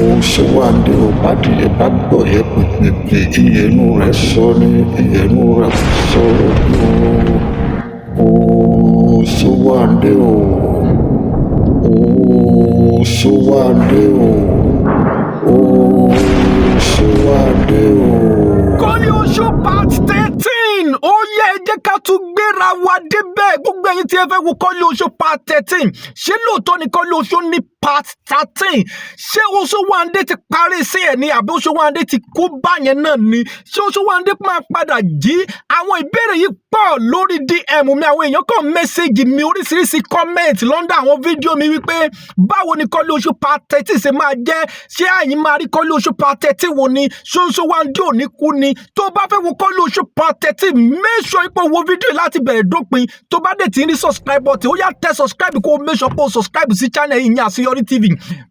Ṣèwádìí ò bá dìde bá gbọ́ yẹ pèpèpè ìyẹnú rẹ̀ sọ ní ìyẹnú rẹ̀ kò sọ̀rọ̀ ní o. Ṣèwádìí o. Ṣèwádìí o. Ṣèwádìí o. Kọ́lí Oṣó part 13 ó yẹ ẹ jẹ́ ká tún gbéra wa débẹ̀ gbogbo ẹ̀yin tí ẹ fẹ́ wo Kọ́lí Oṣó part 13 ṣé lóòótọ́ ni Kọ́lí Oṣó ní part 13 ṣé Oṣówandé ti parí sí ẹ̀ ni àbí Oṣówandé ti kú báyẹn náà ni ṣé Oṣówandé máa padà jí àwọn ìbéèrè yìí pọ̀ lórí DM mi àwọn èèyàn kan mẹ́sẹ̀gì mi oríṣiríṣi comment lọ́ndà àwọn fídíò mi wípé báwo ni Kọ́lí Oṣó part 13 ṣe máa jẹ́ ṣé àyìn máa rí Kọ́lí Oṣó part 13 wo ni ṣé Oṣówandé ò ní kú ni tó bá fẹ́ wo Kọ́lí Oṣó part 13 make sure pé wo fídíò láti bẹ̀rẹ̀ dópin tó bá dé tí ní subscribe button ó yá tẹ subscribe kó make sure pé o subscribe sí channel yìí ní Àṣeyọrí TV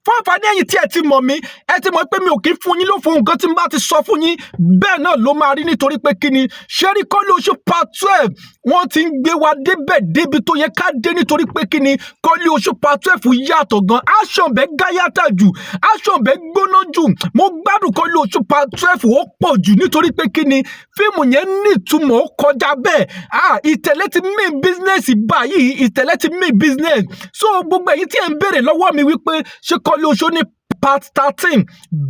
fún àǹfààní ẹ̀yin tí ẹ ti mọ̀ mí ẹ ti mọ̀ pé mi ò kí ń fún yín lófo nǹkan tí n bá ti sọ fún yín bẹ́ẹ̀ náà ló máa rí nítorí pé kí ni ṣé rí Kọ́lí Oṣó part 12 wọ́n ti ń gbé wa débẹ̀ débi tó yẹ ká dé nítorí pé kí ni Kọ́lí Oṣó part 12 yàtọ̀ gan action bẹ́ẹ̀ gáyàtà jù action bẹ́ẹ̀ gbóná jù mo gbádùn Kọ́lí Oṣó part 12 ó pọ̀ jù nítorí pé kí ni fíìmù yẹn ní ìtumọ̀ ó kọjá bẹ́ẹ̀ ìtẹ̀lé ti mean business báyìí ìtẹ̀lé ti mean business so gbogbo ẹ̀yin tí ẹ̀ ń béèrè lọ́wọ́ mi wípé ṣé Kọ́lí Oṣó ní part 13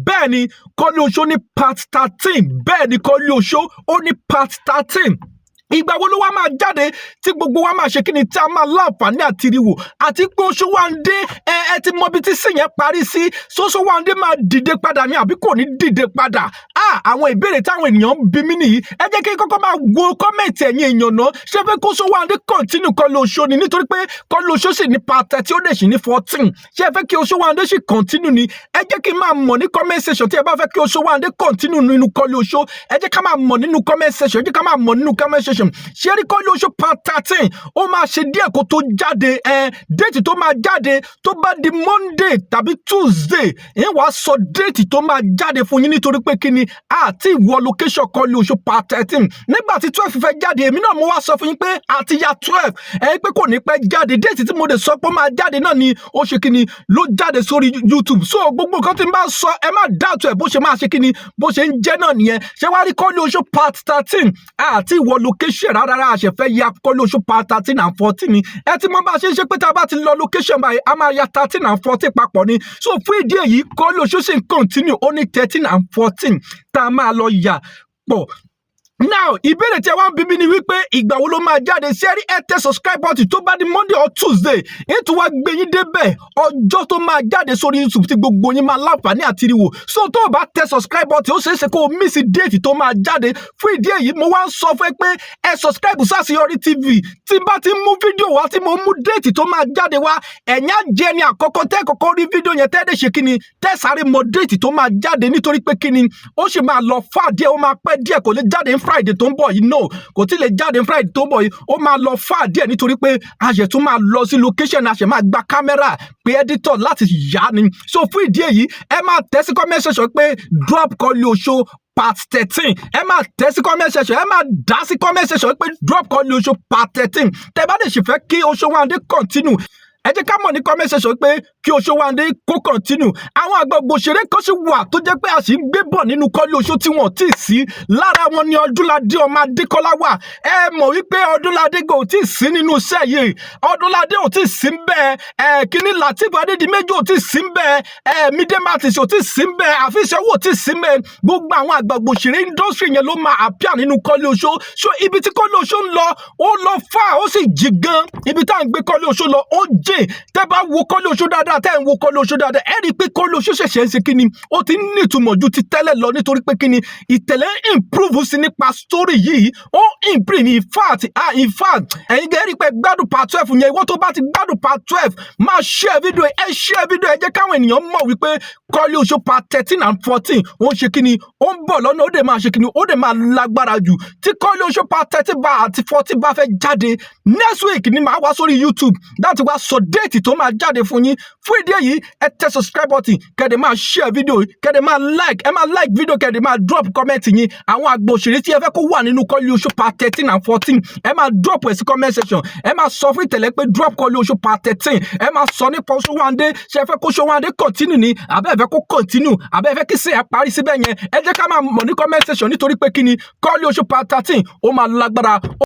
bẹ́ẹ̀ ni Kọ́lí Oṣó ní part 13 bẹ́ẹ̀ ni Kọ́lí Oṣó ó ní part 13 ìgbà wo ló wá máa jáde tí gbogbo wa máa ṣe kí ni tí a máa láǹfààní àti ríwò àti pé Oṣówandé ẹ ti mọ ibi tí sì yẹn parí sí Oṣówandé máa dìde padà ní àbí kò ní dìde padà àwọn ìbéèrè táwọn ènìyàn ń bi mí nìyí ẹ jẹ́ kí n kọ́kọ́ máa wo kọ́mẹ̀ntì ẹ̀yin èèyàn náà ṣé fẹ́ kó Oṣówandé continue Kọ́lí Oṣó ni nítorí pé Kọ́lí Oṣó sì ní part 13 ó dẹ̀ sì ní 14 ṣé fẹ́ kí Oṣówandé sì continue ni ẹ jẹ́ kí n máa mọ̀ ní comment section tí ẹ bá fẹ́ kí Oṣówandé continue nínú Kọ́lí Oṣó ẹ jẹ́ ká máa mọ̀ nínú comment section ẹ jẹ́ ká máa mọ̀ nínú comment section ṣé rí Kọ́lí Oṣó part 13 ó máa ṣe díẹ̀ kó tó jáde déètì tó máa jáde tó bá di Monday tàbí Tuesday wàá sọ déètì tó máa jáde fún yín nítorí pé kí ni àti ìwọ location Kọ́lí Oṣó part 13 nígbà tí 12 fẹ́ jáde èmi náà mo wá sọ fún yín pé àti ya 12 pé kò ní pẹ́ jáde déètì tí mo dé sọ pé ó máa jáde náà ni ó ṣe kí ni ló jáde sórí YouTube so gbogbo nǹkan tí n bá sọ ẹ má doubt ẹ bó ṣe máa ṣe kí ni bó ṣe ń jẹ́ náà nìyẹn ṣé wá rí Kọ́lí Oṣó part 13 àti ìwọ location rárá àṣẹfẹ́ ya Kọ́lí Oṣó part 13 and 14 ni ẹ ti mọ bá a ṣe ń ṣe pé tá a bá ti lọ location báyìí a máa ya 13 and 14 papọ̀ ni so fún ìdí èyí Kọ́lí Oṣó sì ń continue ó ní 13 and 14 tá a máa lọ yà pọ̀. Now ìbéèrè tí ẹ wá ń bí mi ni wípé ìgbà wo ló máa jáde sí ẹrí ẹ tẹ subscribe button tó bá di Monday or Tuesday ètò wa gbé yín débẹ̀ ọjọ́ tó máa jáde sórí YouTube tí gbogbo yín máa láǹfààní àti ríwò so tó o bá tẹ subscribe button ó ṣeé ṣe kó o miss déètì tó máa jáde fún ìdí èyí mo wá ń sọ fún ẹ pé ẹ subscribe sí Àṣeyọrí TV tí bá ti mú fídíò wá tí mo mú déètì tó máa jáde wá ẹ̀yin á jẹ́ ni àkọ́kọ́ tẹ́ kọ́kọ́ rí fídíò yẹn tẹ́ dẹ̀ ṣe kíni tẹ́ sáré mọ déètì tó máa jáde nítorí pé kíni ó sì máa lọ fà díẹ̀ ó máa pẹ́ díẹ̀ kò lè jáde ní Friday tó ń bọ̀ yìí no kò tí lè jáde Friday tó ń bọ̀ yìí ó máa lọ fà díẹ̀ nítorí pé àṣẹ tún máa lọ sí location àṣẹ máa gba kámẹ́rà pé editor láti yá ni so fún ìdí èyí ẹ máa tẹ́ sí comment section pé drop Kọ́lí Oṣó part 13 ẹ máa tẹ́ sí comment section ẹ máa dá sí comment section pé drop Kọ́lí Oṣó part 13 tẹ́ bá dẹ̀ sì fẹ́ kí Oṣówandé continue ẹ jẹ́ ká mọ̀ ní comment section pé kí Oṣówandé kó continue àwọn àgbàgbà òṣèré kan sì wà tó jẹ́ pé a sì ń gbé bọ̀ nínú Kọ́lí Oṣó tí wọ́n ti sí lára wọn ni Ọdúnládé ọmọ Adékọ́lá wà ẹ mọ̀ wípé Ọdúnládé kò tí ì sí nínú iṣẹ́ yìí Ọdúnládé ò tí ì sí bẹ́ẹ̀ kíní Lateef Adédìméjì ò tí ì sí bẹ́ẹ̀ Mide Martins ò tí ì sí bẹ́ẹ̀ Àfíṣẹ́wò ò tí ì sí bẹ́ẹ̀ gbogbo àwọn àgbàgbà òṣèré industry yẹn ló máa appear nínú Kọ́lí Oṣó so ibi tí Kọ́lí Oṣó ń lọ ó lọ fà ó sì jì gan ibi tá à ń gbé Kọ́lí Oṣó lọ ó jì tẹ́ bá wo Kọ́lí Oṣó dáadáa tẹ́ ń wo Kọ́lí Oṣó dáadáa ẹ rí i pé Kọ́lí Oṣó ṣẹ̀ṣẹ̀ ń ṣe kíni ó ti ní ìtumọ̀ ju ti tẹ́lẹ̀ lọ nítorí pé kíni ìtẹ̀lé improve sí nípa story yìí ó improve in fact ẹ̀yin gẹ́gẹ́ rí i pé gbádùn part 12 yẹn ìwọ́n tó bá ti gbádùn part 12 máa share video ẹ jẹ́ káwọn ènìyàn mọ̀ wípé Kọ́lí Oṣó part 13 and 14 ó ń ṣe kíni ó ń bọ̀ lọ́nà ó dẹ̀ máa ṣe kíni ó dẹ̀ máa lágbára jù tí Kọ́lí Oṣó part 13 àti 14 bá fẹ́ jáde next week ni màá wá sórí YouTube láti wá sọ déètì tó máa jáde fún yín. Fún ìdí èyí, ẹ tẹ subscribe button, kẹ́dẹ̀ máa share video, kẹ́dẹ̀ máa like video, kẹ́dẹ̀ máa drop comment yín. Àwọn àgbà òṣèré tí ẹ fẹ́ kó wà nínú Kọ́lí Oṣó part 13 and 14, ẹ máa drop ẹ̀ sí comment section. Ẹ máa sọ fún Ìtẹ̀lẹ́ pé drop Kọ́lí Oṣó part 13. Ẹ máa sọ nípa Ṣówándé, ṣé ẹ fẹ́ kó Ṣówándé continue ni, àbẹ́ ẹ fẹ́ kó continue, àbẹ́ ẹ fẹ́ kí ṣe ẹ parí síbẹ̀ yẹn. Ẹ jẹ́ ká máa mọ̀ ní comment section nítorí pé kí ni Kọ́lí Oṣó part 13 ó máa lágbára.